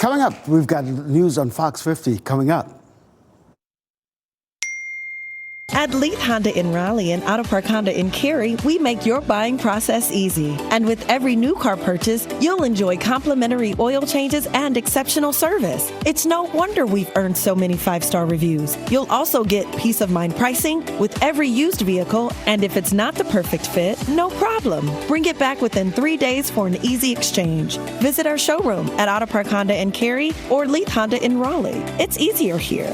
Coming up, we've got news on Fox 50 coming up. At Leith Honda in Raleigh and Auto Park Honda in Cary, we make your buying process easy. And with every new car purchase, you'll enjoy complimentary oil changes and exceptional service. It's no wonder we've earned so many 5-star reviews. You'll also get peace of mind pricing with every used vehicle, and if it's not the perfect fit, no problem. Bring it back within 3 days for an easy exchange. Visit our showroom at Auto Park Honda in Cary or Leith Honda in Raleigh. It's easier here.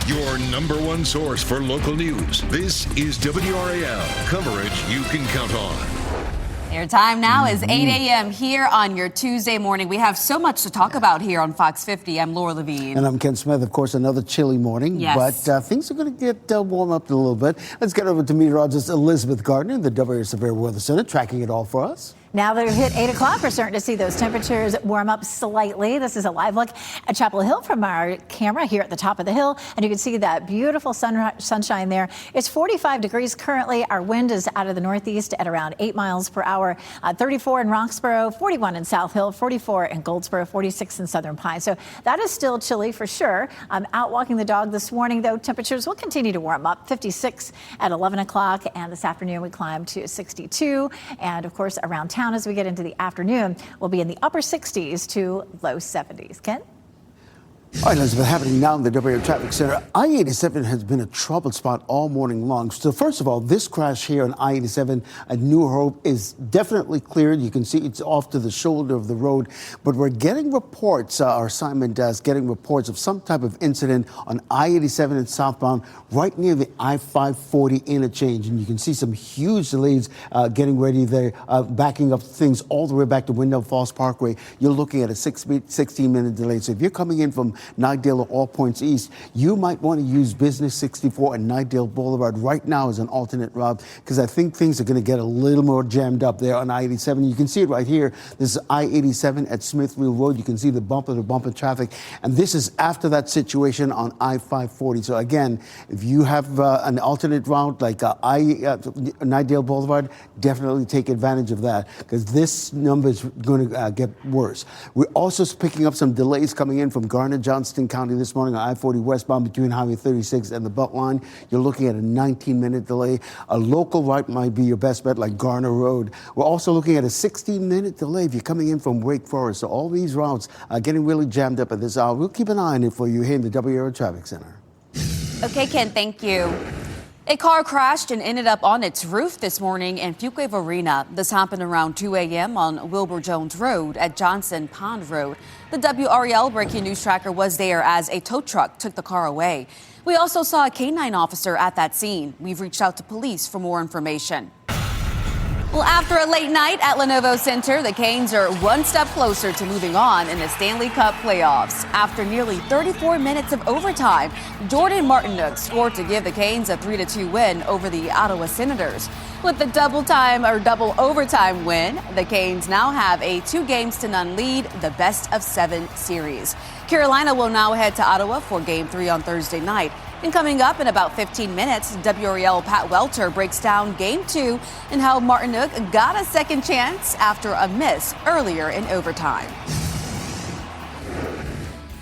Your number one source for local news. This is WRAL, coverage you can count on. Your time now is 8 a.m. here on your Tuesday morning. We have so much to talk about here on Fox 50. I'm Laura Levine. And I'm Ken Smith. Of course, another chilly morning. Yes. But things are going to get warm up a little bit. Let's get over to meteorologist Elizabeth Gardner, the WRAL Severe Weather Center, tracking it all for us. Now that we've hit 8 o'clock, we're starting to see those temperatures warm up slightly. This is a live look at Chapel Hill from our camera here at the top of the hill. And you can see that beautiful sunshine there. It's 45 degrees currently. Our wind is out of the northeast at around 8 miles per hour. 34 in Roxborough, 41 in South Hill, 44 in Goldsboro, 46 in Southern Pines. So that is still chilly for sure. I'm out walking the dog this morning, though. Temperatures will continue to warm up. 56 at 11 o'clock. And this afternoon we climb to 62. And of course, around town, as we get into the afternoon, we'll be in the upper 60s to low 70s. Ken? All right, Elizabeth, happening now in the WRAL Traffic Center. I-87 has been a troubled spot all morning long. So first of all, this crash here on I-87 at New Hope is definitely cleared. You can see it's off to the shoulder of the road. But we're getting reports, our assignment desk, getting reports of some type of incident on I-87 and southbound right near the I-540 interchange. And you can see some huge delays getting ready there, backing up things all the way back to Windell Falls Parkway. You're looking at a 16-minute delay. So if you're coming in from Nightdale or all points east, you might want to use Business 64 and Nightdale Boulevard right now as an alternate route, because I think things are going to get a little more jammed up there on I-87. You can see it right here. This is I-87 at Smithfield Road. You can see the bumper-to-bumper traffic. And this is after that situation on I-540. So again, if you have an alternate route like Nightdale Boulevard, definitely take advantage of that, because this number is going to get worse. We're also picking up some delays coming in from Garner-Johnston County this morning on I-40 westbound between Highway 36 and the Beltline. You're looking at a 19-minute delay. A local route might be your best bet, like Garner Road. We're also looking at a 16-minute delay if you're coming in from Wake Forest. So all these routes are getting really jammed up at this hour. We'll keep an eye on it for you here in the WRAL Traffic Center. Okay, Ken, thank you. A car crashed and ended up on its roof this morning in Fuquay Arena. This happened around 2 a.m. on Wilbur Jones Road at Johnson Pond Road. The WRAL breaking news tracker was there as a tow truck took the car away. We also saw a K-9 officer at that scene. We've reached out to police for more information. Well, after a late night at Lenovo Center, the Canes are one step closer to moving on in the Stanley Cup playoffs. After nearly 34 minutes of overtime, Jordan Martinook scored to give the Canes a 3-2 win over the Ottawa Senators. With the double overtime win, the Canes now have a 2-0 lead, the best of 7 series. Carolina will now head to Ottawa for Game 3 on Thursday night. And coming up in about 15 minutes, WRAL Pat Welter breaks down Game 2 and how Martinook got a second chance after a miss earlier in overtime.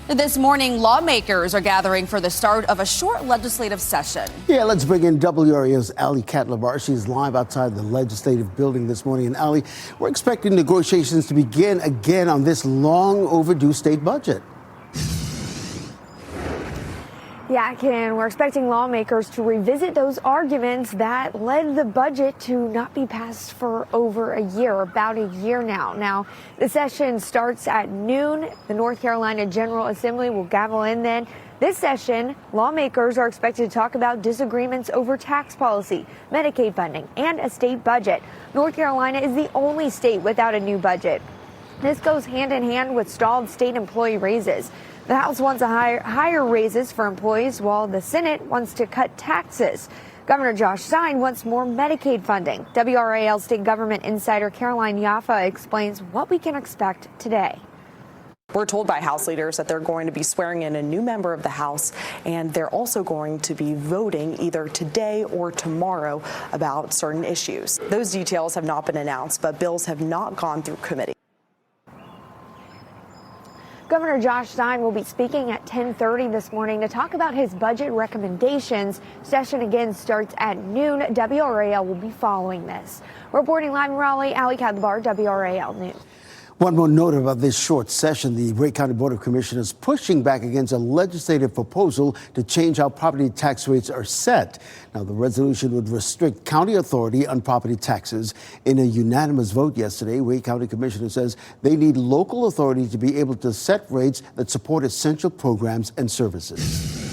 This morning, lawmakers are gathering for the start of a short legislative session. Yeah, let's bring in WRAL's Ali Katlabar. She's live outside the legislative building this morning. And Ali, we're expecting negotiations to begin again on this long overdue state budget. Yeah, Ken, we're expecting lawmakers to revisit those arguments that led the budget to not be passed for over a year, about a year now. Now, the session starts at noon. The North Carolina General Assembly will gavel in then. This session, lawmakers are expected to talk about disagreements over tax policy, Medicaid funding, and a state budget. North Carolina is the only state without a new budget. This goes hand in hand with stalled state employee raises. The House wants higher raises for employees, while the Senate wants to cut taxes. Governor Josh Stein wants more Medicaid funding. WRAL state government insider Caroline Yaffa explains what we can expect today. We're told by House leaders that they're going to be swearing in a new member of the House, and they're also going to be voting either today or tomorrow about certain issues. Those details have not been announced, but bills have not gone through committee. Governor Josh Stein will be speaking at 10:30 this morning to talk about his budget recommendations. Session again starts at noon. WRAL will be following this. Reporting live in Raleigh, Ali Kadbar, WRAL News. One more note about this short session. The Wake County Board of Commissioners pushing back against a legislative proposal to change how property tax rates are set. Now, the resolution would restrict county authority on property taxes. In a unanimous vote yesterday, Wake County Commissioner says they need local authority to be able to set rates that support essential programs and services.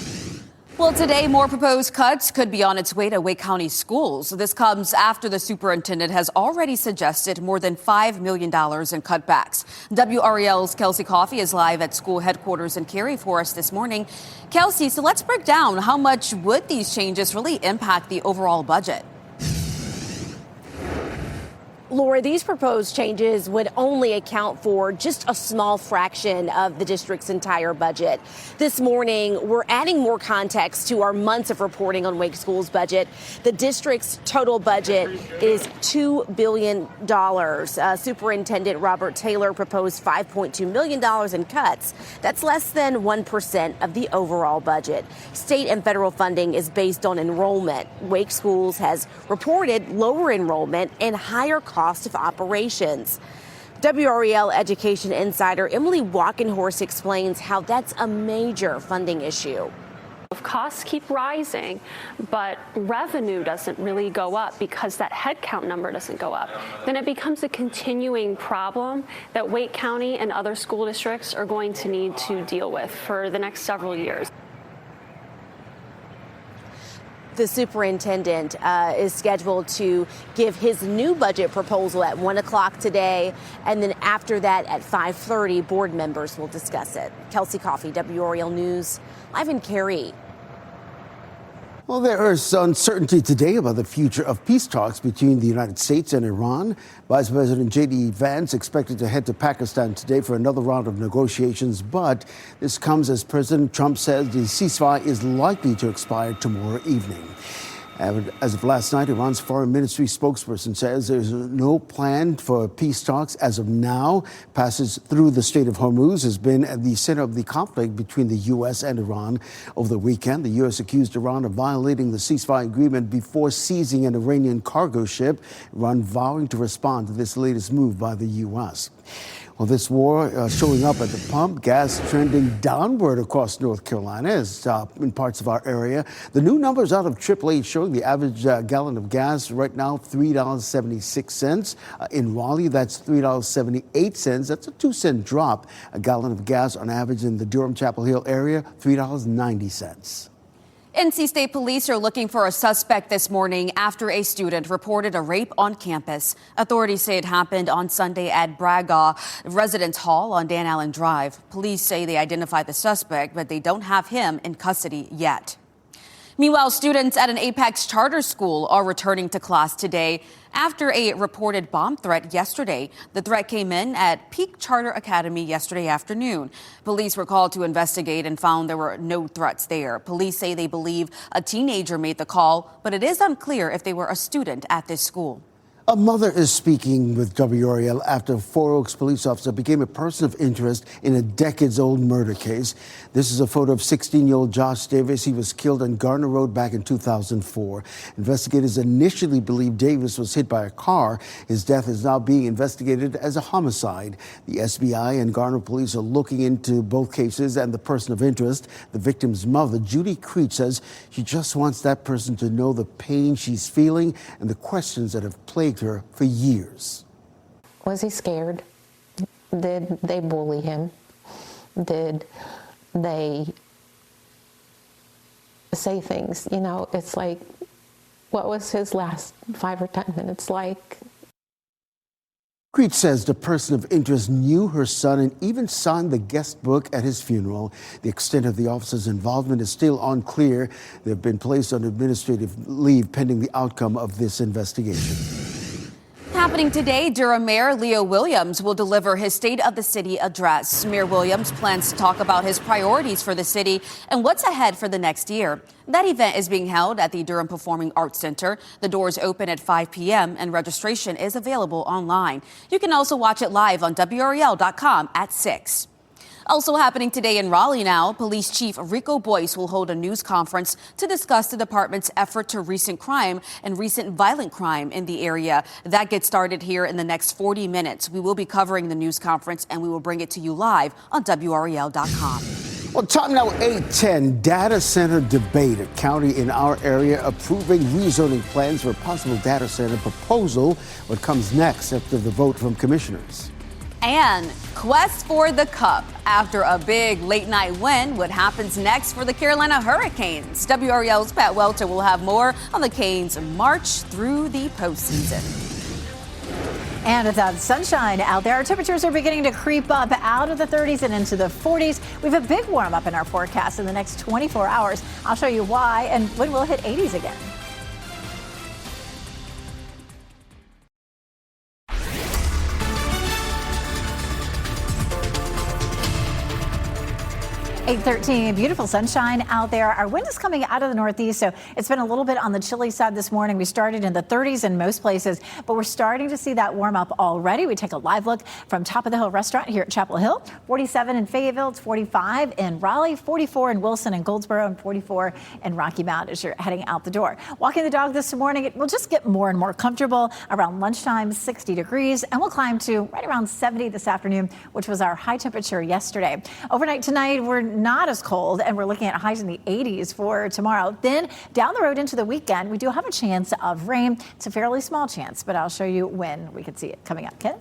Well, today, more proposed cuts could be on its way to Wake County schools. This comes after the superintendent has already suggested more than $5 million in cutbacks. WRAL's Kelsey Coffey is live at school headquarters in Cary for us this morning. Kelsey, so let's break down how much would these changes really impact the overall budget? Laura, these proposed changes would only account for just a small fraction of the district's entire budget. This morning, we're adding more context to our months of reporting on Wake Schools' budget. The district's total budget is $2 billion. Superintendent Robert Taylor proposed $5.2 million in cuts. That's less than 1% of the overall budget. State and federal funding is based on enrollment. Wake Schools has reported lower enrollment and higher cost of operations. WRAL education insider Emily Walkenhorst explains how that's a major funding issue. If costs keep rising, but revenue doesn't really go up because that headcount number doesn't go up, then it becomes a continuing problem that Wake County and other school districts are going to need to deal with for the next several years. The superintendent is scheduled to give his new budget proposal at 1 o'clock today. And then after that at 5:30, board members will discuss it. Kelsey Coffey, WRAL News, live in Cary. Well, there is uncertainty today about the future of peace talks between the United States and Iran. Vice President J.D. Vance expected to head to Pakistan today for another round of negotiations, but this comes as President Trump says the ceasefire is likely to expire tomorrow evening. As of last night, Iran's foreign ministry spokesperson says there's no plan for peace talks as of now. Passage through the Strait of Hormuz has been at the center of the conflict between the U.S. and Iran. Over the weekend, the U.S. accused Iran of violating the ceasefire agreement before seizing an Iranian cargo ship, Iran vowing to respond to this latest move by the U.S. Well, this war showing up at the pump, gas trending downward across North Carolina as in parts of our area. The new numbers out of AAA showing the average gallon of gas right now, $3.76. In Raleigh, that's $3.78. That's a 2-cent drop. A gallon of gas on average in the Durham-Chapel Hill area, $3.90. NC State Police are looking for a suspect this morning after a student reported a rape on campus. Authorities say it happened on Sunday at Braga Residence Hall on Dan Allen Drive. Police say they identified the suspect, but they don't have him in custody yet. Meanwhile, students at an Apex charter school are returning to class today after a reported bomb threat yesterday. The threat came in at Peak Charter Academy yesterday afternoon. Police were called to investigate and found there were no threats there. Police say they believe a teenager made the call, but it is unclear if they were a student at this school. A mother is speaking with WRAL after a Four Oaks police officer became a person of interest in a decades-old murder case. This is a photo of 16-year-old Josh Davis. He was killed on Gardner Road back in 2004. Investigators initially believed Davis was hit by a car. His death is now being investigated as a homicide. The SBI and Gardner police are looking into both cases and the person of interest. The victim's mother, Judy Creech, says she just wants that person to know the pain she's feeling and the questions that have plagued her for years. Was he scared? Did they bully him? Did they say things? You know, it's like, what was his last 5 or 10 minutes like? Creech says the person of interest knew her son and even signed the guest book at his funeral. The extent of the officer's involvement is still unclear. They've been placed on administrative leave pending the outcome of this investigation. Happening today, Durham Mayor Leo Williams will deliver his State of the City address. Mayor Williams plans to talk about his priorities for the city and what's ahead for the next year. That event is being held at the Durham Performing Arts Center. The doors open at 5 p.m. and registration is available online. You can also watch it live on WRAL.com at 6. Also happening today in Raleigh now, Police Chief Rico Boyce will hold a news conference to discuss the department's effort to recent crime and recent violent crime in the area. That gets started here in the next 40 minutes. We will be covering the news conference and we will bring it to you live on WRAL.com. Well, time now 8:10. Data center debate. A county in our area approving rezoning plans for a possible data center proposal. What comes next after the vote from commissioners? And quest for the cup. After a big late night win, what happens next for the Carolina Hurricanes? WRAL's Pat Welter will have more on the Canes' march through the postseason. And it's sunshine out there. Our temperatures are beginning to creep up out of the 30s and into the 40s. We have a big warm up in our forecast in the next 24 hours. I'll show you why and when we'll hit 80s again. 8:13, beautiful sunshine out there. Our wind is coming out of the northeast, so it's been a little bit on the chilly side this morning. We started in the 30s in most places, but we're starting to see that warm up already. We take a live look from Top of the Hill Restaurant here at Chapel Hill. 47 in Fayetteville, it's 45 in Raleigh, 44 in Wilson and Goldsboro, and 44 in Rocky Mount as you're heading out the door. Walking the dog this morning, it will just get more and more comfortable. Around lunchtime, 60 degrees, and we'll climb to right around 70 this afternoon, which was our high temperature yesterday. Overnight tonight, we're not as cold, and we're looking at highs in the 80s for tomorrow. Then down the road into the weekend, we do have a chance of rain. It's a fairly small chance, but I'll show you when we can see it coming up. Ken?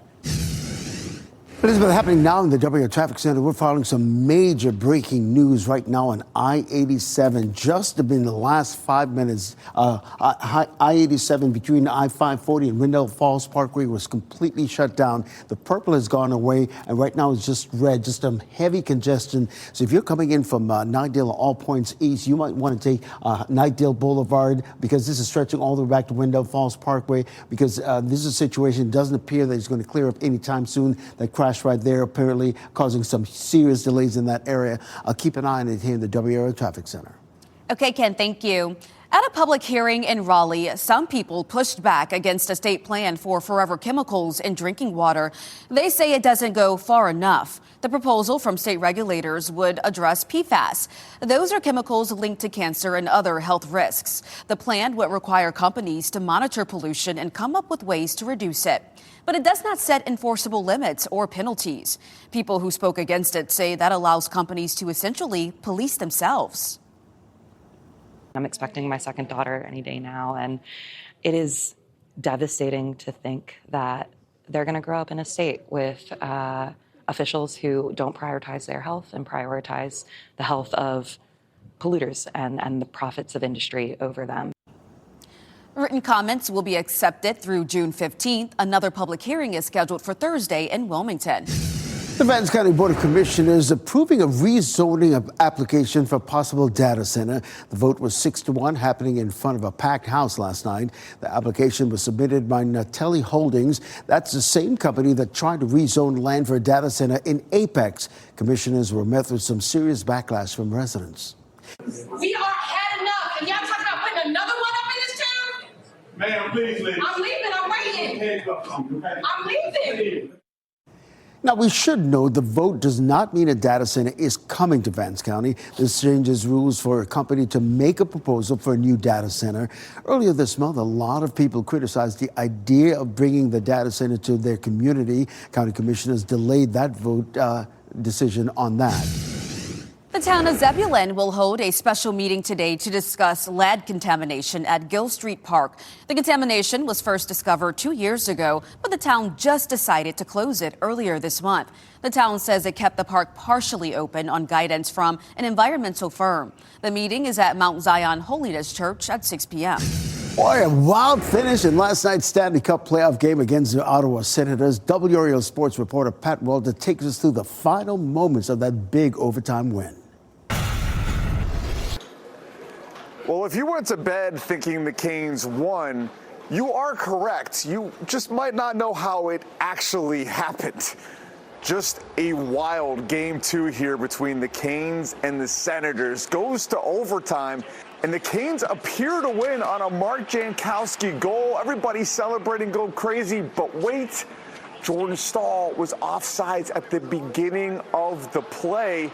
Elizabeth, happening now in the WRAL Traffic Center, we're following some major breaking news right now on I-87. Just in the last 5 minutes, I-87 between I-540 and Rindell Falls Parkway was completely shut down. The purple has gone away, and right now it's just red, just some heavy congestion. So if you're coming in from Nightdale or All Points East, you might want to take Nightdale Boulevard, because this is stretching all the way back to Rindell Falls Parkway, because this is a situation, it doesn't appear that it's going to clear up anytime soon. That crash right there, apparently causing some serious delays in that area. I'll keep an eye on it here in the WRAL Traffic Center. Okay, Ken, thank you. At a public hearing in Raleigh, some people pushed back against a state plan for forever chemicals in drinking water. They say it doesn't go far enough. The proposal from state regulators would address PFAS. Those are chemicals linked to cancer and other health risks. The plan would require companies to monitor pollution and come up with ways to reduce it. But it does not set enforceable limits or penalties. People who spoke against it say that allows companies to essentially police themselves. I'm expecting my second daughter any day now, and it is devastating to think that they're going to grow up in a state with officials who don't prioritize their health and prioritize the health of polluters and the profits of industry over them. Written comments will be accepted through June 15th. Another public hearing is scheduled for Thursday in Wilmington. The Vance County Board of Commissioners approving a rezoning application for a possible data center. The vote was 6-1, happening in front of a packed house last night. The application was submitted by Natelli Holdings. That's the same company that tried to rezone land for a data center in Apex. Commissioners were met with some serious backlash from residents. We are had enough, and y'all talking about putting another one up in this town? Ma'am, please leave. I'm leaving, I'm waiting. I'm leaving. Now, we should know the vote does not mean a data center is coming to Vance County. This changes rules for a company to make a proposal for a new data center. Earlier this month, a lot of people criticized the idea of bringing the data center to their community. County commissioners delayed that vote decision on that. The town of Zebulon will hold a special meeting today to discuss lead contamination at Gill Street Park. The contamination was first discovered 2 years ago, but the town just decided to close it earlier this month. The town says it kept the park partially open on guidance from an environmental firm. The meeting is at Mount Zion Holiness Church at 6 p.m. Boy, a wild finish in last night's Stanley Cup playoff game against the Ottawa Senators. WRAL sports reporter Pat Welter takes us through the final moments of that big overtime win. Well, if you went to bed thinking the Canes won, you are correct. You just might not know how it actually happened. Just a wild game 2 here between the Canes and the Senators. Goes to overtime, and the Canes appear to win on a Mark Jankowski goal. Everybody celebrating, go crazy, but wait. Jordan Stahl was offsides at the beginning of the play.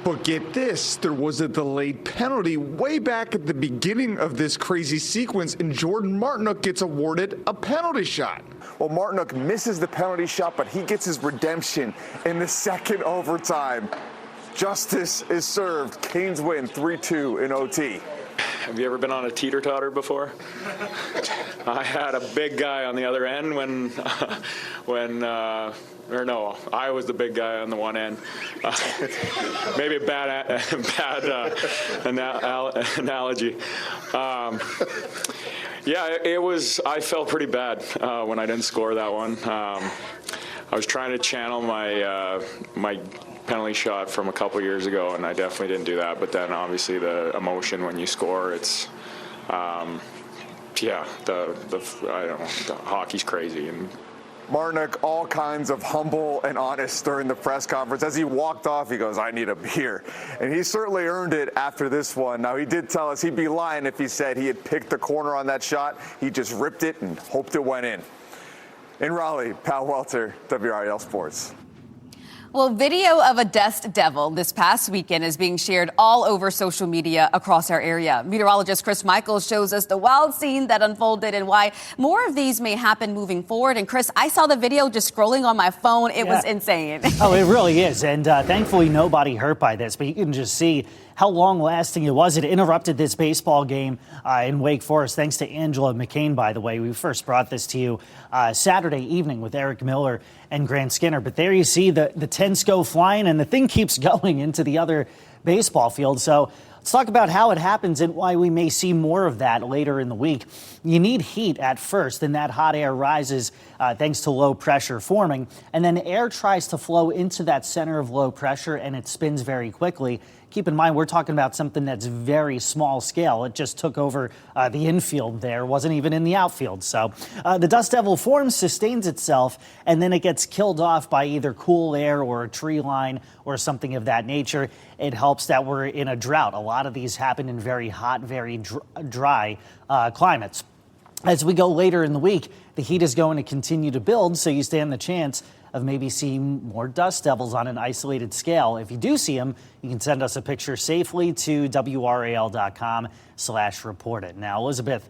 But get this, there was a delayed penalty way back at the beginning of this crazy sequence, and Jordan Martinook gets awarded a penalty shot. Well, Martinook misses the penalty shot, but he gets his redemption in the second overtime. Justice is served. Canes win 3-2 in OT. Have you ever been on a teeter-totter before? I had a big guy on the other end I was the big guy on the one end. Maybe a bad analogy. I felt pretty bad when I didn't score that one. I was trying to channel my penalty shot from a couple years ago, and I definitely didn't do that. But then obviously the emotion when you score, it's the hockey's crazy. And Martinook, all kinds of humble and honest during the press conference. As he walked off, he goes, "I need a beer." And he certainly earned it after this one. Now, he did tell us he'd be lying if he said he had picked the corner on that shot. He just ripped it and hoped it went in. In Raleigh, Pat Welter, WRAL Sports. Well, video of a dust devil this past weekend is being shared all over social media across our area. Meteorologist Chris Michaels shows us the wild scene that unfolded and why more of these may happen moving forward. And Chris, I saw the video just scrolling on my phone. It was insane. Oh, it really is. And thankfully, nobody hurt by this. But you can just see how long-lasting it was. It interrupted this baseball game in Wake Forest, thanks to Angela McCain, by the way. We first brought this to you Saturday evening with Eric Miller and Grant Skinner. But there you see the tents go flying, and the thing keeps going into the other baseball field. So let's talk about how it happens and why we may see more of that later in the week. You need heat at first, and that hot air rises thanks to low pressure forming. And then air tries to flow into that center of low pressure, and it spins very quickly. Keep in mind, we're talking about something that's very small scale. It just took over the infield there, wasn't even in the outfield. So the dust devil forms, sustains itself, and then it gets killed off by either cool air or a tree line or something of that nature. It helps that we're in a drought. A lot of these happen in very hot, very dry climates. As we go later in the week, the heat is going to continue to build, so you stand the chance of maybe seeing more dust devils on an isolated scale. If you do see them, you can send us a picture safely to WRAL.com/report it. Now, Elizabeth,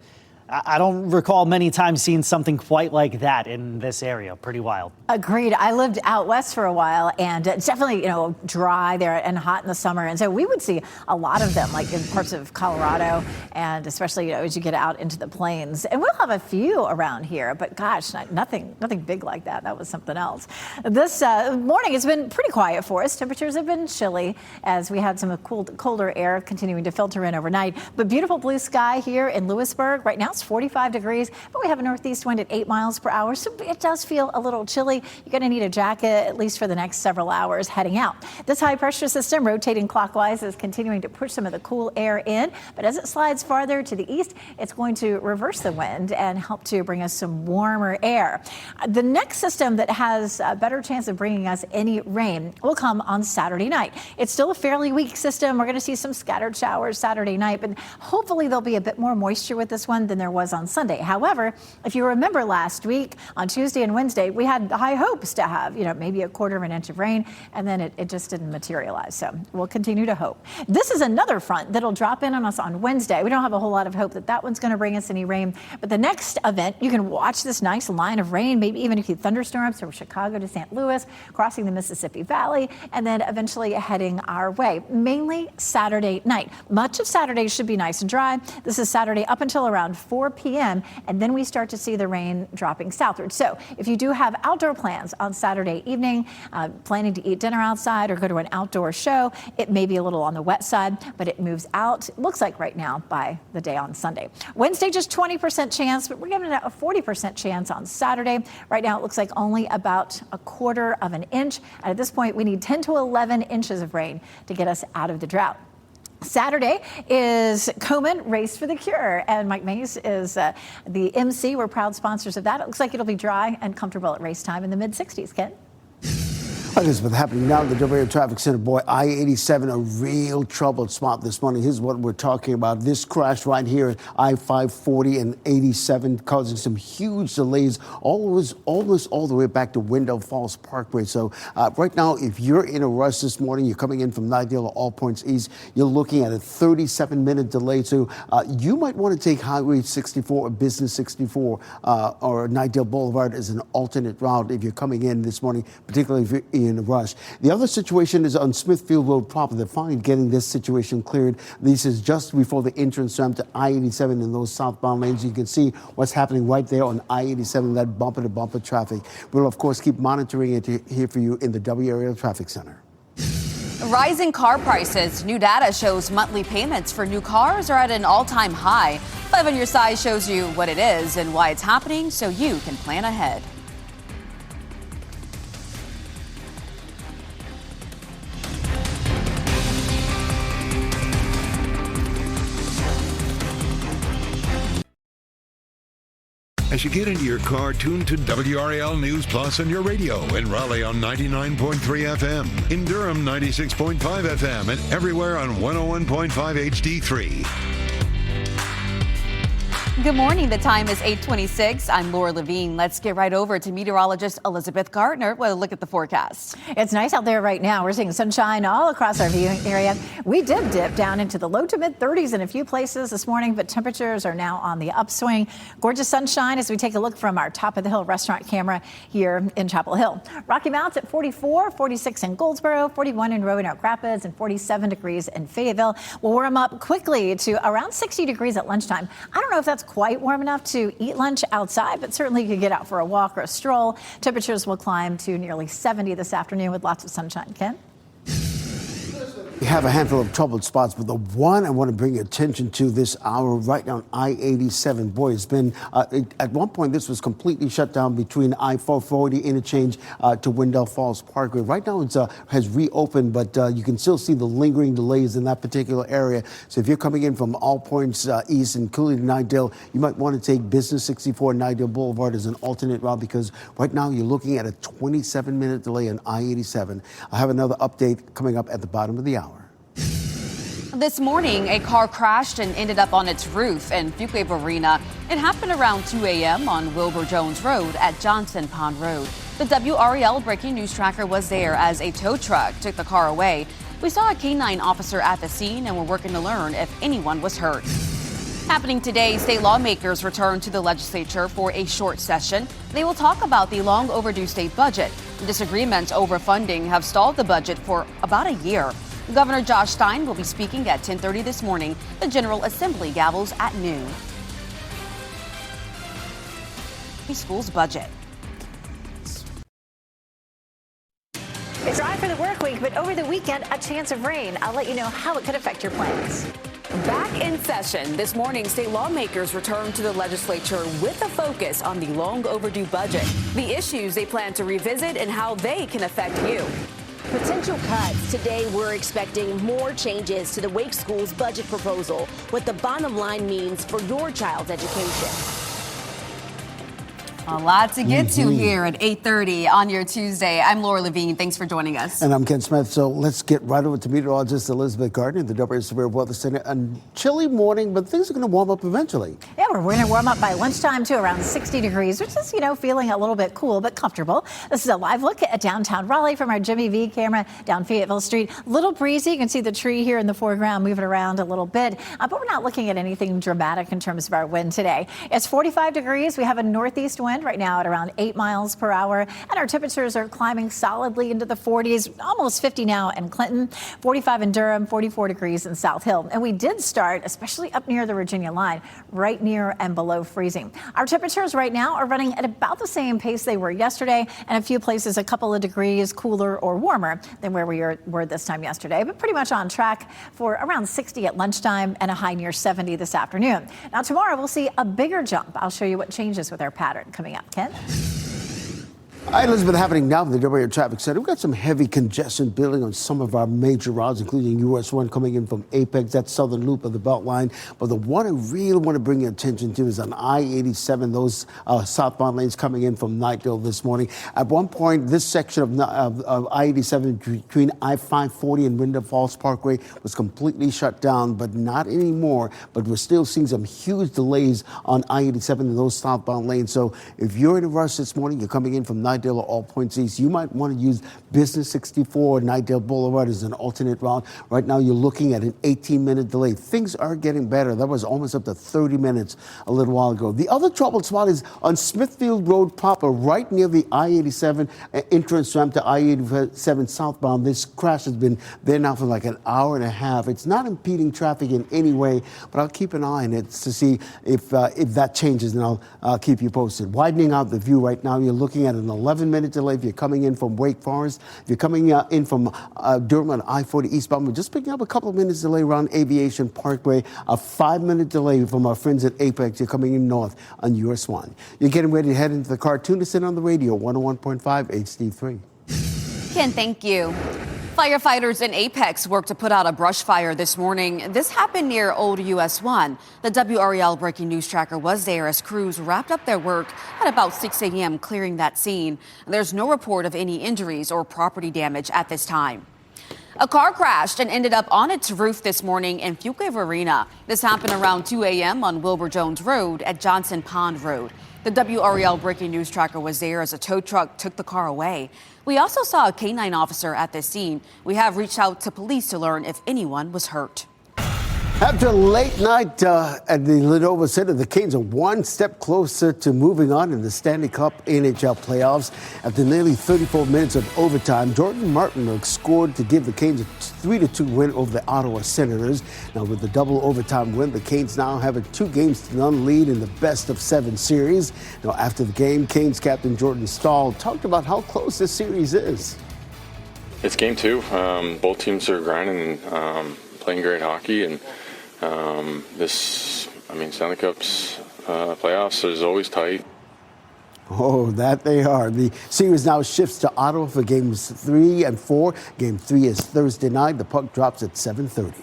I don't recall many times seeing something quite like that in this area. Pretty wild. Agreed. I lived out west for a while, and it's definitely, dry there and hot in the summer. And so we would see a lot of them, like in parts of Colorado, and especially, as you get out into the plains. And we'll have a few around here, but gosh, nothing big like that. That was something else. This morning, it's been pretty quiet for us. Temperatures have been chilly as we had some colder air continuing to filter in overnight. But beautiful blue sky here in Lewisburg. Right now, it's 45 degrees, but we have a northeast wind at 8 miles per hour, so it does feel a little chilly. You're going to need a jacket at least for the next several hours heading out. This high pressure system rotating clockwise is continuing to push some of the cool air in, but as it slides farther to the east, it's going to reverse the wind and help to bring us some warmer air. The next system that has a better chance of bringing us any rain will come on Saturday night. It's still a fairly weak system. We're going to see some scattered showers Saturday night, but hopefully there'll be a bit more moisture with this one than there was on Sunday. However, if you remember last week on Tuesday and Wednesday, we had high hopes to have, maybe a quarter of an inch of rain, and then it just didn't materialize. So we'll continue to hope. This is another front that'll drop in on us on Wednesday. We don't have a whole lot of hope that one's going to bring us any rain, but the next event, you can watch this nice line of rain, maybe even a few thunderstorms from Chicago to St. Louis, crossing the Mississippi Valley, and then eventually heading our way, mainly Saturday night. Much of Saturday should be nice and dry. This is Saturday up until around 4 p.m., and then we start to see the rain dropping southward. So if you do have outdoor plans on Saturday evening, planning to eat dinner outside or go to an outdoor show, it may be a little on the wet side, but it moves out, it looks like right now, by the day on Sunday. Wednesday, just 20% chance, but we're giving it a 40% chance on Saturday. Right now, it looks like only about a quarter of an inch. And at this point, we need 10 to 11 inches of rain to get us out of the drought. Saturday is Komen Race for the Cure, and Mike Mays is the MC. We're proud sponsors of that. It looks like it'll be dry and comfortable at race time in the mid-60s, Ken. Elizabeth, happening now at the WRAL Traffic Center. Boy, I-87, a real troubled spot this morning. Here's what we're talking about. This crash right here at I-540 and 87 causing some huge delays almost all the way back to Wendell Falls Parkway. So right now, if you're in a rush this morning, you're coming in from Nightdale or All Points East, you're looking at a 37-minute delay. So you might want to take Highway 64 or Business 64 or Nightdale Boulevard as an alternate route if you're coming in this morning, particularly if you're in a rush. The other situation is on Smithfield Road proper. They're finally getting this situation cleared. This is just before the entrance ramp to I-87 in those southbound lanes. You can see what's happening right there on I-87, that bumper-to-bumper traffic. We'll, of course, keep monitoring it here for you in the WRAL Traffic Center. Rising car prices. New data shows monthly payments for new cars are at an all-time high. 5 on your side shows you what it is and why it's happening so you can plan ahead. As you get into your car, tune to WRAL News Plus on your radio in Raleigh on 99.3 FM, in Durham 96.5 FM, and everywhere on 101.5 HD3. Good morning. The time is 8:26. I'm Laura Levine. Let's get right over to meteorologist Elizabeth Gardner with a look at the forecast. It's nice out there right now. We're seeing sunshine all across our viewing area. We did dip down into the low to mid 30s in a few places this morning, but temperatures are now on the upswing. Gorgeous sunshine as we take a look from our top of the hill restaurant camera here in Chapel Hill. Rocky Mount's at 44, 46 in Goldsboro, 41 in Roanoke Rapids, and 47 degrees in Fayetteville. We'll warm up quickly to around 60 degrees at lunchtime. I don't know if that's quite warm enough to eat lunch outside, but certainly you could get out for a walk or a stroll. Temperatures will climb to nearly 70 this afternoon with lots of sunshine. Ken? We have a handful of troubled spots, but the one I want to bring your attention to this hour right now, I-87. Boy, it's been, at one point, this was completely shut down between I-440 interchange to Wendell Falls Parkway. Right now, it has reopened, but you can still see the lingering delays in that particular area. So if you're coming in from All Points East, including Nightdale, you might want to take Business 64 Nightdale Boulevard as an alternate route because right now you're looking at a 27-minute delay on I-87. I'll have another update coming up at the bottom of the hour. This morning, a car crashed and ended up on its roof in Fuquay Arena. It happened around 2 a.m. on Wilbur Jones Road at Johnson Pond Road. The WRAL breaking news tracker was there as a tow truck took the car away. We saw a K-9 officer at the scene and were working to learn if anyone was hurt. Happening today, state lawmakers return to the legislature for a short session. They will talk about the long overdue state budget. Disagreements over funding have stalled the budget for about a year. Governor Josh Stein will be speaking at 10:30 this morning. The General Assembly gavels at noon. School's budget. It's dry for the work week, but over the weekend, a chance of rain. I'll let you know how it could affect your plans. Back in session this morning, state lawmakers returned to the legislature with a focus on the long overdue budget, the issues they plan to revisit, and how they can affect you. Potential cuts. Today, we're expecting more changes to the Wake School's budget proposal, what the bottom line means for your child's education. A lot to get to here at 8:30 on your Tuesday. I'm Laura Levine. Thanks for joining us. And I'm Ken Smith. So let's get right over to meteorologist Elizabeth Gardner at the WRAL Severe Weather Center. A chilly morning, but things are going to warm up eventually. Yeah, we're going to warm up by lunchtime to around 60 degrees, which is, feeling a little bit cool but comfortable. This is a live look at downtown Raleigh from our Jimmy V camera down Fayetteville Street. A little breezy. You can see the tree here in the foreground moving around a little bit, but we're not looking at anything dramatic in terms of our wind today. It's 45 degrees. We have a northeast wind right now at around 8 miles per hour, and our temperatures are climbing solidly into the 40s, almost 50 now in Clinton, 45 in Durham, 44 degrees in South Hill. And we did start, especially up near the Virginia line, right near and below freezing. Our temperatures right now are running at about the same pace they were yesterday, and a few places a couple of degrees cooler or warmer than where we were this time yesterday, but pretty much on track for around 60 at lunchtime and a high near 70 this afternoon. Now tomorrow we'll see a bigger jump. I'll show you what changes with our pattern coming up. Ken? Hi, Elizabeth, happening now in the WRAL Traffic Center. We've got some heavy congestion building on some of our major routes, including US 1 coming in from Apex, that southern loop of the Beltline. But the one I really want to bring your attention to is on I-87, those southbound lanes coming in from Knightdale this morning. At one point, this section of I-87 between I-540 and Wyndham Falls Parkway was completely shut down, but not anymore. But we're still seeing some huge delays on I-87 in those southbound lanes. So if you're in a rush this morning, you're coming in from Knightdale or all points east, you might want to use Business 64 Knightdale Boulevard as an alternate route. Right now, you're looking at an 18-minute delay. Things are getting better. That was almost up to 30 minutes a little while ago. The other troubled spot is on Smithfield Road proper, right near the I-87 entrance ramp to I-87 southbound. This crash has been there now for like an hour and a half. It's not impeding traffic in any way, but I'll keep an eye on it to see if that changes, and I'll keep you posted. Widening out the view right now, you're looking at an 11-minute delay if you're coming in from Wake Forest. If you're coming in from Durham on I-40 eastbound, we're just picking up a couple of minutes delay around Aviation Parkway. A 5-minute delay from our friends at Apex. You're coming in north on US 1. You're getting ready to head into the car. Tune us in on the radio, 101.5 HD3. Ken, thank you. Firefighters in Apex worked to put out a brush fire this morning. This happened near Old US 1. The WRAL breaking news tracker was there as crews wrapped up their work at about 6 a.m. clearing that scene. There's no report of any injuries or property damage at this time. A car crashed and ended up on its roof this morning in Fuquay Arena. This happened around 2 a.m. on Wilbur Jones Road at Johnson Pond Road. The WRAL breaking news tracker was there as a tow truck took the car away. We also saw a K-9 officer at this scene. We have reached out to police to learn if anyone was hurt. After a late night at the Lenovo Center, the Canes are one step closer to moving on in the Stanley Cup NHL playoffs. After nearly 34 minutes of overtime, Jordan Martinook scored to give the Canes a 3-2 win over the Ottawa Senators. Now, with the double overtime win, the Canes now have a 2-0 lead in the best-of-7 series. Now, after the game, Canes captain Jordan Staal talked about how close this series is. It's game 2. Both teams are grinding and playing great hockey, and Stanley Cup's playoffs is always tight. Oh, that they are. The series now shifts to Ottawa for games 3 and 4. Game 3 is Thursday night. The puck drops at 7:30.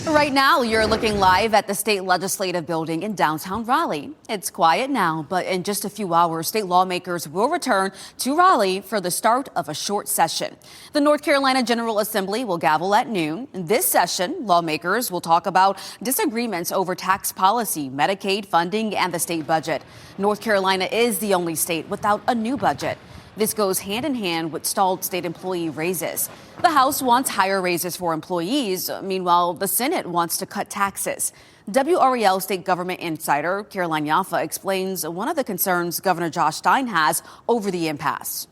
Right now, you're looking live at the state legislative building in downtown Raleigh. It's quiet now, but in just a few hours, state lawmakers will return to Raleigh for the start of a short session. The North Carolina General Assembly will gavel at noon. In this session, lawmakers will talk about disagreements over tax policy, Medicaid funding, and the state budget. North Carolina is the only state without a new budget. This goes hand in hand with stalled state employee raises. The House wants higher raises for employees. Meanwhile, the Senate wants to cut taxes. WRAL state government insider Caroline Yaffa explains one of the concerns Governor Josh Stein has over the impasse.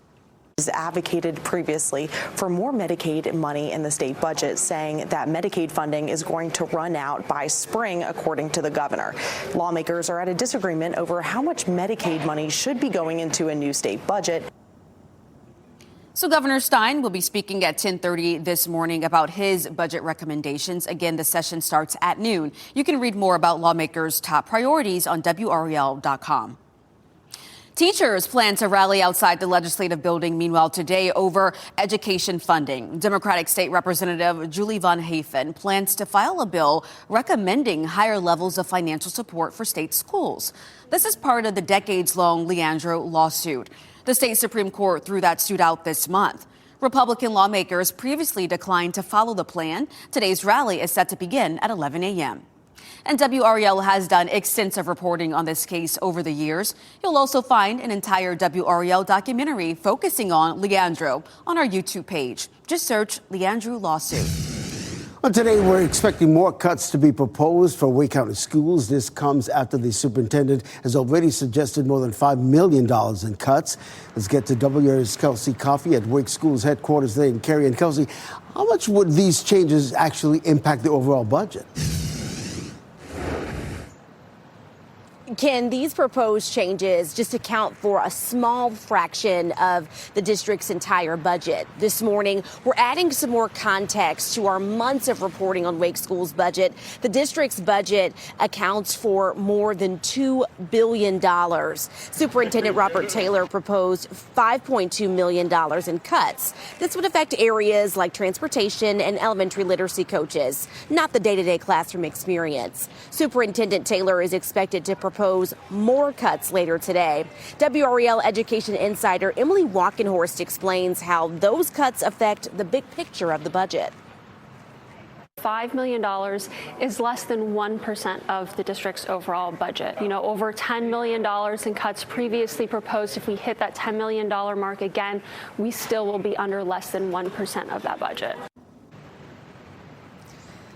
He's advocated previously for more Medicaid money in the state budget, saying that Medicaid funding is going to run out by spring, according to the governor. Lawmakers are at a disagreement over how much Medicaid money should be going into a new state budget. So Governor Stein will be speaking at 10:30 this morning about his budget recommendations. Again, the session starts at noon. You can read more about lawmakers' top priorities on WRAL.com. Teachers plan to rally outside the legislative building, meanwhile, today over education funding. Democratic State Representative Julie Von Hafen plans to file a bill recommending higher levels of financial support for state schools. This is part of the decades-long Leandro lawsuit. The state Supreme Court threw that suit out this month. Republican lawmakers previously declined to follow the plan. Today's rally is set to begin at 11 a.m. And WRAL has done extensive reporting on this case over the years. You'll also find an entire WRAL documentary focusing on Leandro on our YouTube page. Just search Leandro lawsuit. Well, today we're expecting more cuts to be proposed for Wake County schools. This comes after the superintendent has already suggested more than $5 million in cuts. Let's get to WRAL's Kelsey Coffey at Wake Schools headquarters there in Cary. And Kelsey, how much would these changes actually impact the overall budget? Ken, these proposed changes just account for a small fraction of the district's entire budget. This morning, we're adding some more context to our months of reporting on Wake School's budget. The district's budget accounts for more than $2 billion. Superintendent Robert Taylor proposed $5.2 million in cuts. This would affect areas like transportation and elementary literacy coaches, not the day-to-day classroom experience. Superintendent Taylor is expected to propose more cuts later today. WRAL education insider Emily Walkenhorst explains how those cuts affect the big picture of the budget. $5 million is less than 1% of the district's overall budget. Over $10 million in cuts previously proposed. If we hit that $10 million mark again, we still will be under less than 1% of that budget.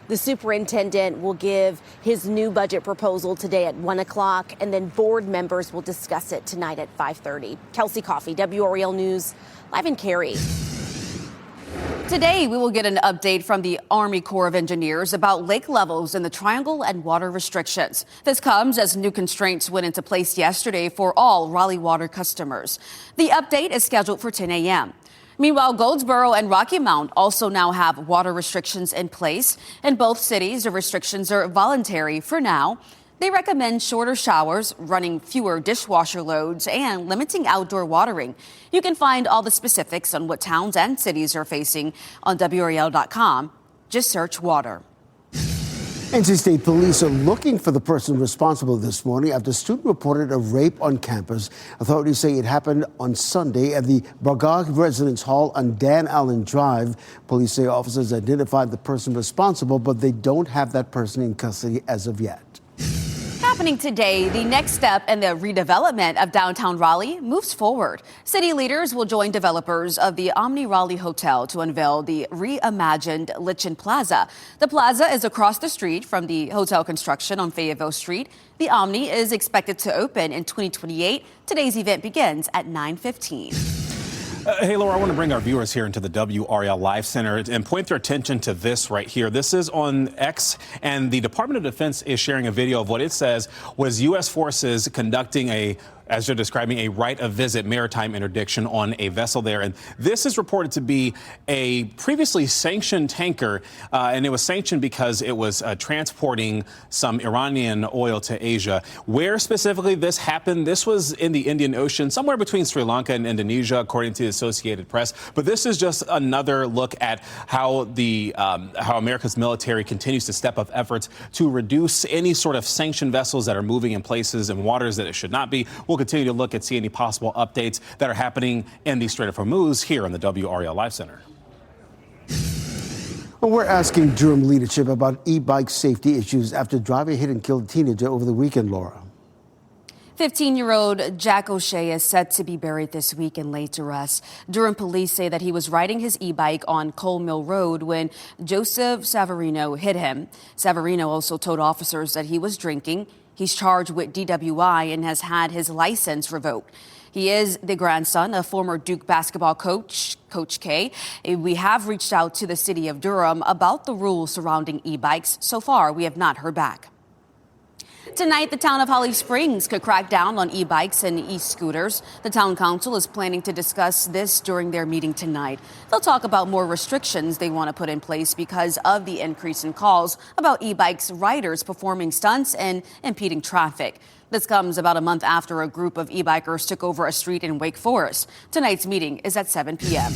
The superintendent will give his new budget proposal today at 1 o'clock, and then board members will discuss it tonight at 5:30. Kelsey Coffey, WRAL News, live in Cary. Today, we will get an update from the Army Corps of Engineers about lake levels in the Triangle and water restrictions. This comes as new constraints went into place yesterday for all Raleigh water customers. The update is scheduled for 10 a.m. Meanwhile, Goldsboro and Rocky Mount also now have water restrictions in place. In both cities, the restrictions are voluntary for now. They recommend shorter showers, running fewer dishwasher loads, and limiting outdoor watering. You can find all the specifics on what towns and cities are facing on WRAL.com. Just search water. NC State police are looking for the person responsible this morning after a student reported a rape on campus. Authorities say it happened on Sunday at the Bragog Residence Hall on Dan Allen Drive. Police say officers identified the person responsible, but they don't have that person in custody as of yet. Happening today, the next step in the redevelopment of downtown Raleigh moves forward. City leaders will join developers of the Omni Raleigh Hotel to unveil the reimagined Lichen Plaza. The plaza is across the street from the hotel construction on Fayetteville Street. The Omni is expected to open in 2028. Today's event begins at 9:15. Hey, Laura, I want to bring our viewers here into the WRAL Live Center and point their attention to this right here. This is on X, and the Department of Defense is sharing a video of what it says was U.S. forces conducting as you're describing, a right of visit maritime interdiction on a vessel there. And this is reported to be a previously sanctioned tanker, and it was sanctioned because it was transporting some Iranian oil to Asia. Where specifically this happened, this was in the Indian Ocean, somewhere between Sri Lanka and Indonesia, according to the Associated Press. But this is just another look at how how America's military continues to step up efforts to reduce any sort of sanctioned vessels that are moving in places and waters that it should not be. We'll continue to look and see any possible updates that are happening in the Strait of Hormuz here in the WRAL Live Center. Well, we're asking Durham leadership about e-bike safety issues after a driver hit and killed a teenager over the weekend, Laura. 15-year-old Jack O'Shea is set to be buried this week in laid to rest. Durham police say that he was riding his e-bike on Cole Mill Road when Joseph Savarino hit him. Savarino also told officers that he was drinking. He's charged with DWI and has had his license revoked. He is the grandson of former Duke basketball coach, Coach K. We have reached out to the city of Durham about the rules surrounding e-bikes. So far, we have not heard back. Tonight, the town of Holly Springs could crack down on e-bikes and e-scooters. The town council is planning to discuss this during their meeting tonight. They'll talk about more restrictions they want to put in place because of the increase in calls about e-bikes riders performing stunts and impeding traffic. This comes about a month after a group of e-bikers took over a street in Wake Forest. Tonight's meeting is at 7 p.m.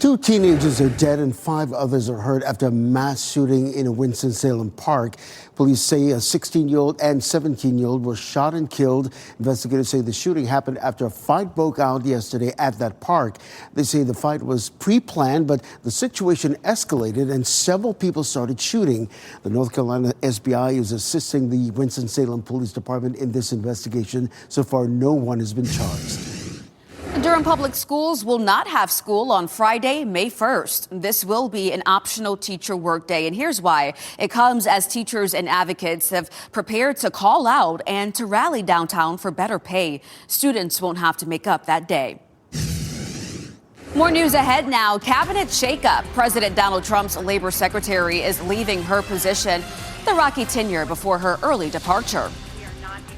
2 teenagers are dead and 5 others are hurt after a mass shooting in a Winston-Salem park. Police say a 16-year-old and 17-year-old were shot and killed. Investigators say the shooting happened after a fight broke out yesterday at that park. They say the fight was pre-planned, but the situation escalated and several people started shooting. The North Carolina SBI is assisting the Winston-Salem Police Department in this investigation. So far, no one has been charged. Durham Public Schools will not have school on Friday, May 1st. This will be an optional teacher workday, and here's why. It comes as teachers and advocates have prepared to call out and to rally downtown for better pay. Students won't have to make up that day. More news ahead now. Cabinet shakeup. President Donald Trump's labor secretary is leaving her position. The rocky tenure before her early departure.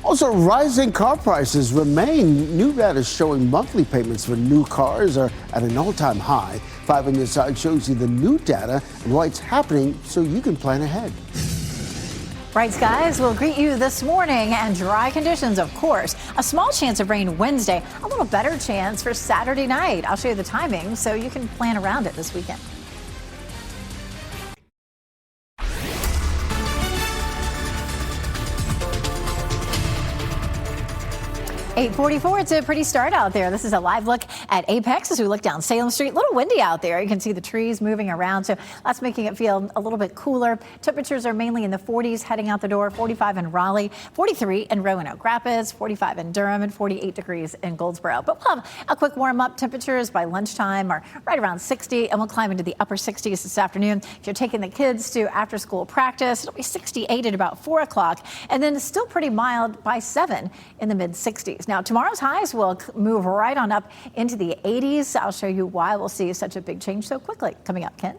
Also, rising car prices remain. New data showing monthly payments for new cars are at an all-time high. 5 on your side shows you the new data and why it's happening so you can plan ahead. Bright skies will greet you this morning and dry conditions, of course. A small chance of rain Wednesday, a little better chance for Saturday night. I'll show you the timing so you can plan around it this weekend. .44, it's a pretty start out there. This is a live look at Apex as we look down Salem Street. A little windy out there. You can see the trees moving around, so that's making it feel a little bit cooler. Temperatures are mainly in the 40s heading out the door. 45 in Raleigh, 43 in Roanoke Rapids, 45 in Durham, and 48 degrees in Goldsboro. But we'll have a quick warm-up. Temperatures by lunchtime are right around 60, and we'll climb into the upper 60s this afternoon. If you're taking the kids to after-school practice, it'll be 68 at about 4 o'clock, and then it's still pretty mild by 7 in the mid-60s. Now, tomorrow's highs will move right on up into the 80s. I'll show you why we'll see such a big change so quickly. Coming up, Ken.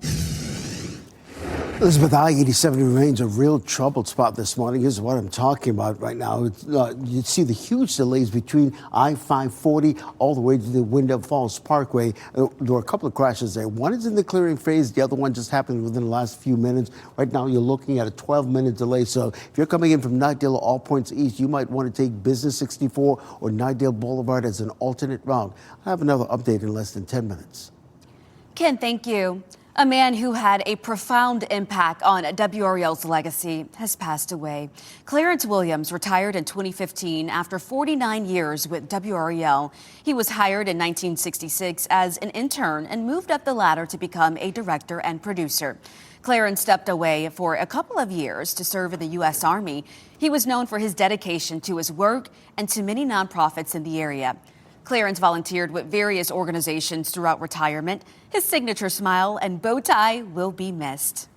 Elizabeth, I-87 remains a real troubled spot this morning. Here's what I'm talking about right now. You see the huge delays between I-540 all the way to the Windham Falls Parkway. There were a couple of crashes there. One is in the clearing phase. The other one just happened within the last few minutes. Right now, you're looking at a 12-minute delay. So if you're coming in from Knightdale or all points east, you might want to take Business 64 or Knightdale Boulevard as an alternate route. I have another update in less than 10 minutes. Ken, thank you. A man who had a profound impact on WRAL's legacy has passed away. Clarence Williams retired in 2015 after 49 years with WRAL. He was hired in 1966 as an intern and moved up the ladder to become a director and producer. Clarence stepped away for a couple of years to serve in the U.S. Army. He was known for his dedication to his work and to many nonprofits in the area. Clarence volunteered with various organizations throughout retirement. His signature smile and bow tie will be missed.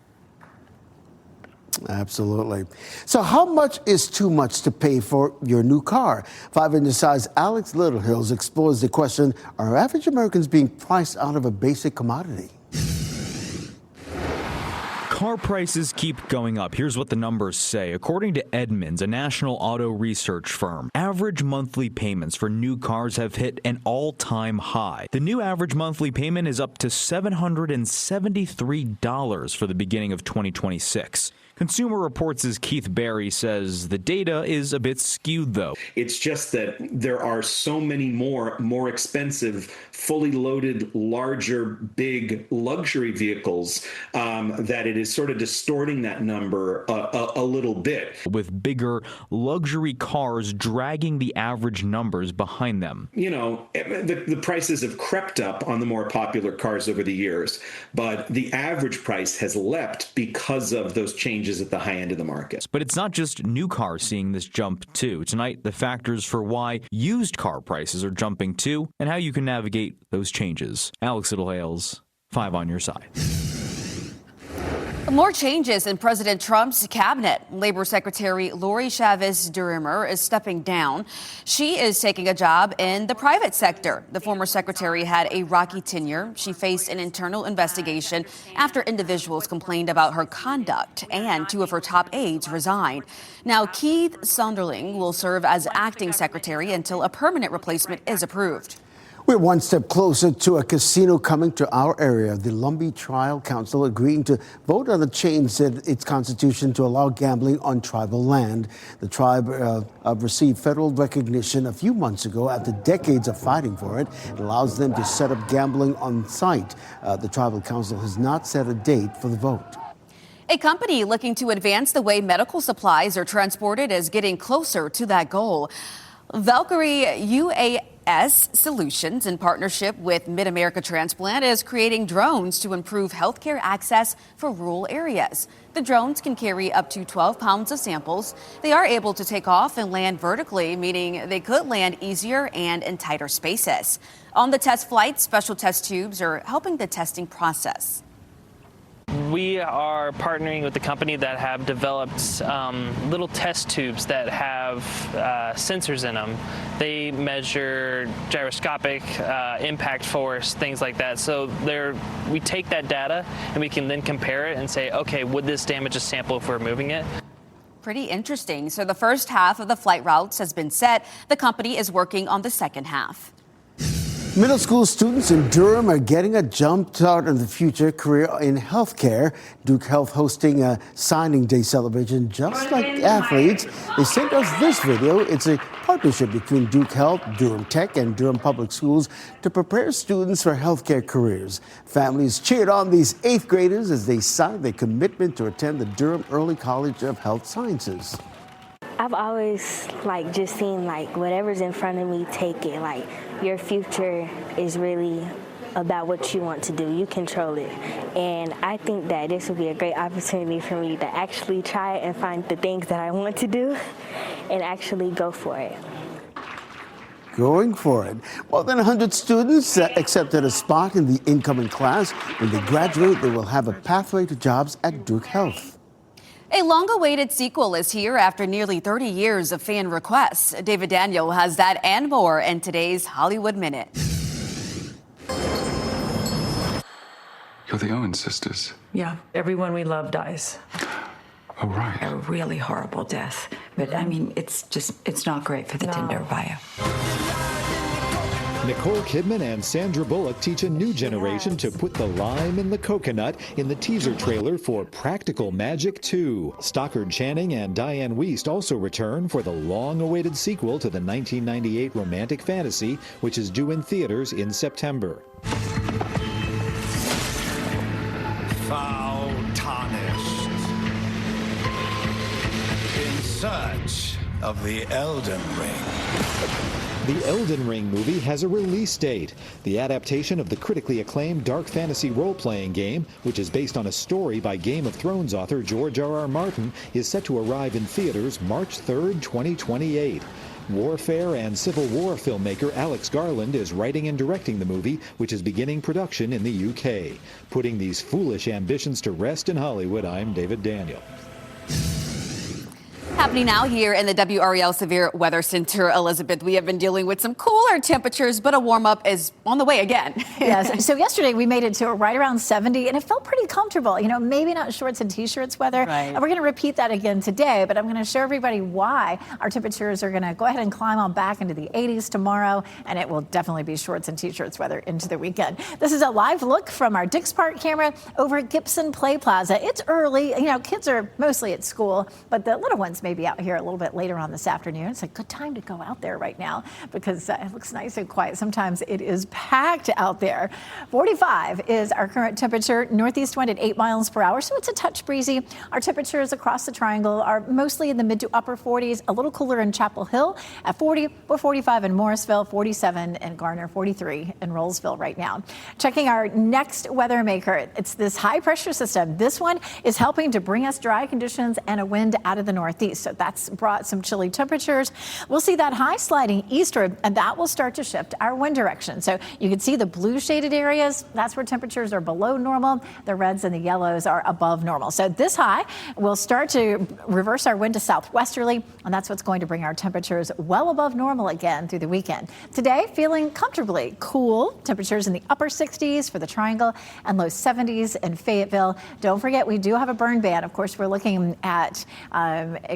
Absolutely. So how much is too much to pay for your new car? 5 on your side's Alex Littlehills explores the question, are average Americans being priced out of a basic commodity? Car prices keep going up. Here's what the numbers say. According to Edmunds, a national auto research firm, average monthly payments for new cars have hit an all-time high. The new average monthly payment is up to $773 for the beginning of 2026. Consumer Reports' Keith Barry says the data is a bit skewed, though. It's just that there are so many more expensive, fully loaded, larger, big luxury vehicles that it is sort of distorting that number a little bit. With bigger luxury cars dragging the average numbers behind them. You know, the prices have crept up on the more popular cars over the years, but the average price has leapt because of those changes at the high end of the market. But it's not just new cars seeing this jump too. Tonight, the factors for why used car prices are jumping too and how you can navigate those changes. Alex Littlehales, 5 on your side. More changes in President Trump's cabinet. Labor Secretary Lori Chavez-Durimer is stepping down. She is taking a job in the private sector. The former secretary had a rocky tenure. She faced an internal investigation after individuals complained about her conduct, and 2 of her top aides resigned. Now, Keith Sunderling will serve as acting secretary until a permanent replacement is approved. We're one step closer to a casino coming to our area. The Lumbee Trial Council agreeing to vote on a change in its constitution to allow gambling on tribal land. The tribe received federal recognition a few months ago after decades of fighting for it. It allows them to set up gambling on site. The Tribal Council has not set a date for the vote. A company looking to advance the way medical supplies are transported is getting closer to that goal. Valkyrie UAS Solutions, in partnership with Mid-America Transplant, is creating drones to improve healthcare access for rural areas. The drones can carry up to 12 pounds of samples. They are able to take off and land vertically, meaning they could land easier and in tighter spaces. On the test flights, special test tubes are helping the testing process. We are partnering with the company that have developed little test tubes that have sensors in them. They measure gyroscopic impact force, things like that. So we take that data and we can then compare it and say, okay, would this damage a sample if we're moving it? pretty interesting. So the first half of the flight routes has been set. The company is working on the second half. Middle school students in Durham are getting a jump start in the future career in healthcare. Duke Health hosting a signing day celebration just like athletes. They sent us this video. It's a partnership between Duke Health, Durham Tech, and Durham Public Schools to prepare students for healthcare careers. Families cheered on these 8th graders as they signed their commitment to attend the Durham Early College of Health Sciences. I've always just seen whatever's in front of me, take it. Your future is really about what you want to do. You control it. And I think that this will be a great opportunity for me to actually try and find the things that I want to do and actually go for it. Going for it. More than 100 students accepted a spot in the incoming class. When they graduate, they will have a pathway to jobs at Duke Health. A long-awaited sequel is here after nearly 30 years of fan requests. David Daniel has that and more in today's Hollywood Minute. You're the Owen sisters. Yeah, everyone we love dies. Oh, right. A really horrible death. But, I mean, it's not great for the Tinder bio. Nicole Kidman and Sandra Bullock teach a new generation to put the lime in the coconut in the teaser trailer for Practical Magic 2. Stockard Channing and Diane Wiest also return for the long-awaited sequel to the 1998 romantic fantasy, which is due in theaters in September. Foul tarnished. In search of the Elden Ring. The Elden Ring movie has a release date. The adaptation of the critically acclaimed dark fantasy role-playing game, which is based on a story by Game of Thrones author George R.R. Martin, is set to arrive in theaters March 3rd, 2028. Warfare and Civil War filmmaker Alex Garland is writing and directing the movie, which is beginning production in the UK. Putting these foolish ambitions to rest in Hollywood, I'm David Daniel. Happening now here in the WRAL Severe Weather Center, Elizabeth, we have been dealing with some cooler temperatures, but a warm-up is on the way again. Yes. So yesterday we made it to right around 70, and it felt pretty comfortable. You know, maybe not shorts and T-shirts weather. Right. And we're going to repeat that again today, but I'm going to show everybody why our temperatures are going to go ahead and climb on back into the 80s tomorrow, and it will definitely be shorts and T-shirts weather into the weekend. This is a live look from our Dix Park camera over at Gibson Play Plaza. It's early. You know, kids are mostly at school, but the little ones may be out here a little bit later on this afternoon. It's a good time to go out there right now because it looks nice and quiet. Sometimes it is packed out there. 45 is our current temperature, northeast wind at 8 miles per hour, so it's a touch breezy. Our temperatures across the triangle are mostly in the mid to upper 40s, a little cooler in Chapel Hill at 40, or 45 in Morrisville, 47 in Garner, 43 in Rollsville right now. Checking our next weather maker, it's this high pressure system. This one is helping to bring us dry conditions and a wind out of the northeast, so that's brought some chilly temperatures. We'll see that high sliding eastward, and that will start to shift our wind direction. So you can see the blue shaded areas. That's where temperatures are below normal. The reds and the yellows are above normal. So this high will start to reverse our wind to southwesterly, and that's what's going to bring our temperatures well above normal again through the weekend. Today, feeling comfortably cool. Temperatures in the upper 60s for the triangle and low 70s in Fayetteville. Don't forget, we do have a burn ban. Of course, we're looking at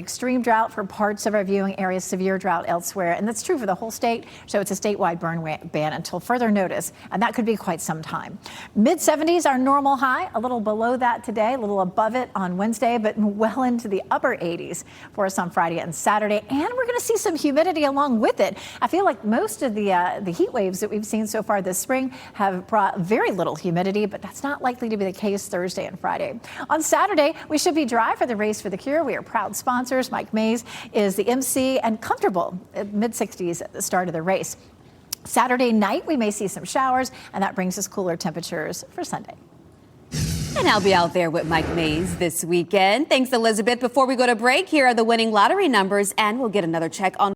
extreme drought for parts of our viewing areas, severe drought elsewhere, and that's true for the whole state. So it's a statewide burn ban until further notice, and that could be quite some time. Mid 70s, our normal high, a little below that today, a little above it on Wednesday, but well into the upper 80s for us on Friday and Saturday, and we're going to see some humidity along with it. I feel like most of the heat waves that we've seen so far this spring have brought very little humidity, but that's not likely to be the case Thursday and Friday. On Saturday, we should be dry for the Race for the Cure. We are proud sponsors. Mike Mays is the MC, and comfortable at mid-60s at the start of the race. Saturday night, we may see some showers, and that brings us cooler temperatures for Sunday. And I'll be out there with Mike Mays this weekend. Thanks, Elizabeth. Before we go to break, here are the winning lottery numbers, and we'll get another check on